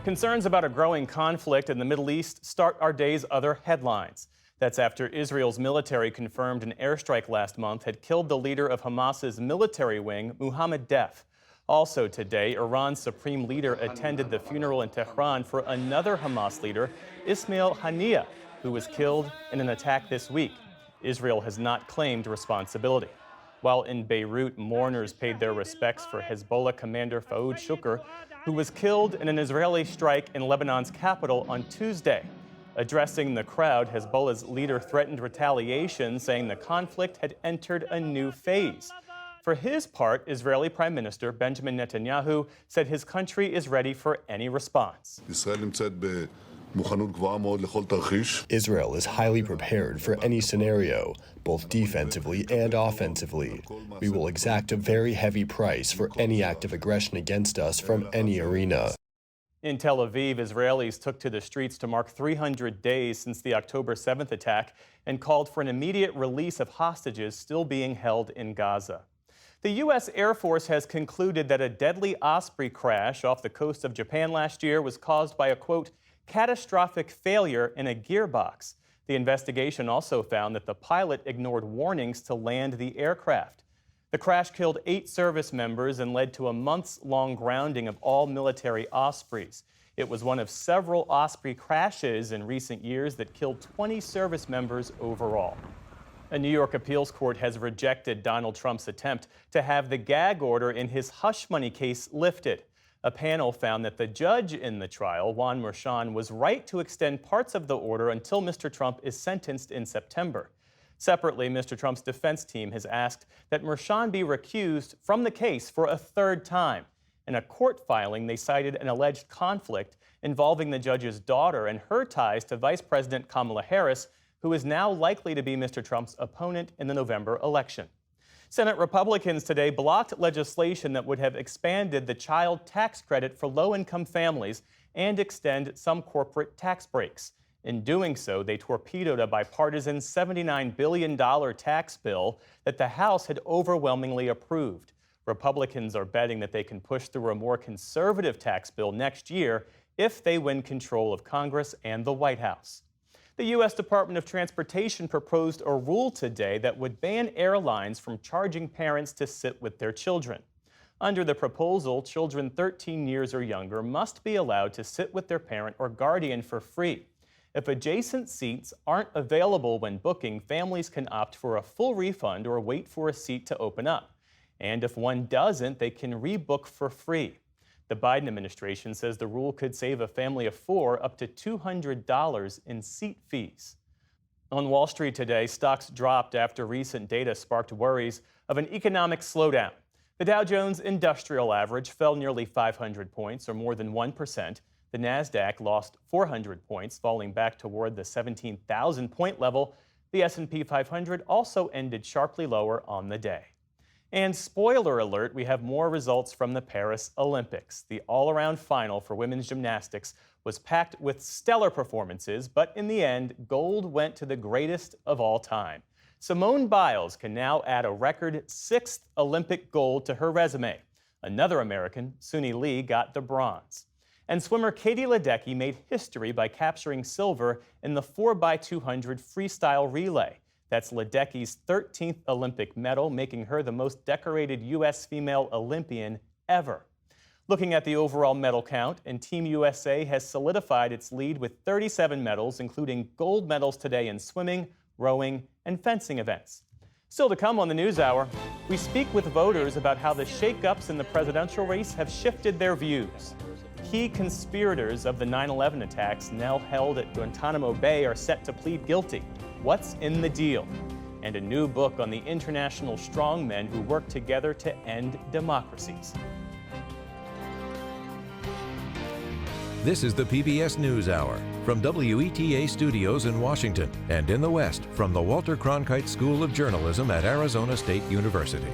Concerns about a growing conflict in the Middle East start our day's other headlines. That's after Israel's military confirmed an airstrike last month had killed the leader of Hamas's military wing, Mohammed Deif. Also today, Iran's supreme leader attended the funeral in Tehran for another Hamas leader, Ismail Haniyeh, who was killed in an attack this week. Israel has not claimed responsibility. While in Beirut, mourners paid their respects for Hezbollah commander Fouad Shukr, who was killed in an Israeli strike in Lebanon's capital on Tuesday. Addressing the crowd, Hezbollah's leader threatened retaliation, saying the conflict had entered a new phase. For his part, Israeli Prime Minister Benjamin Netanyahu said his country is ready for any response. Israel is highly prepared for any scenario, both defensively and offensively. We will exact a very heavy price for any act of aggression against us from any arena. In Tel Aviv, Israelis took to the streets to mark 300 days since the October 7th attack and called for an immediate release of hostages still being held in Gaza. The U.S. Air Force has concluded that a deadly Osprey crash off the coast of Japan last year was caused by a, quote, catastrophic failure in a gearbox. The investigation also found that the pilot ignored warnings to land the aircraft. The crash killed 8 service members and led to a months-long grounding of all military Ospreys. It was one of several Osprey crashes in recent years that killed 20 service members overall. A New York appeals court has rejected Donald Trump's attempt to have the gag order in his hush money case lifted. A panel found that the judge in the trial, Juan Merchan, was right to extend parts of the order until Mr. Trump is sentenced in September. Separately, Mr. Trump's defense team has asked that Merchan be recused from the case for a third time. In a court filing, they cited an alleged conflict involving the judge's daughter and her ties to Vice President Kamala Harris, who is now likely to be Mr. Trump's opponent in the November election. Senate Republicans today blocked legislation that would have expanded the child tax credit for low-income families and extend some corporate tax breaks. In doing so, they torpedoed a bipartisan $79 billion tax bill that the House had overwhelmingly approved. Republicans are betting that they can push through a more conservative tax bill next year if they win control of Congress and the White House. The U.S. Department of Transportation proposed a rule today that would ban airlines from charging parents to sit with their children. Under the proposal, children 13 years or younger must be allowed to sit with their parent or guardian for free. If adjacent seats aren't available when booking, families can opt for a full refund or wait for a seat to open up. And if one doesn't, they can rebook for free. The Biden administration says the rule could save a family of 4 up to $200 in seat fees. On Wall Street today, stocks dropped after recent data sparked worries of an economic slowdown. The Dow Jones Industrial Average fell nearly 500 points, or more than 1%. The Nasdaq lost 400 points, falling back toward the 17,000-point level. The S&P 500 also ended sharply lower on the day. And spoiler alert, we have more results from the Paris Olympics. The all-around final for women's gymnastics was packed with stellar performances, but in the end, gold went to the greatest of all time. Simone Biles can now add a record 6th Olympic gold to her resume. Another American, Suni Lee, got the bronze. And swimmer Katie Ledecky made history by capturing silver in the 4x200 freestyle relay. That's Ledecky's 13th Olympic medal, making her the most decorated U.S. female Olympian ever. Looking at the overall medal count, and Team USA has solidified its lead with 37 medals, including gold medals today in swimming, rowing, and fencing events. Still to come on the NewsHour, we speak with voters about how the shakeups in the presidential race have shifted their views. Key conspirators of the 9/11 attacks now held at Guantanamo Bay are set to plead guilty. What's in the deal? And a new book on the international strongmen who work together to end democracies. This is the PBS NewsHour from WETA Studios in Washington and in the West from the Walter Cronkite School of Journalism at Arizona State University.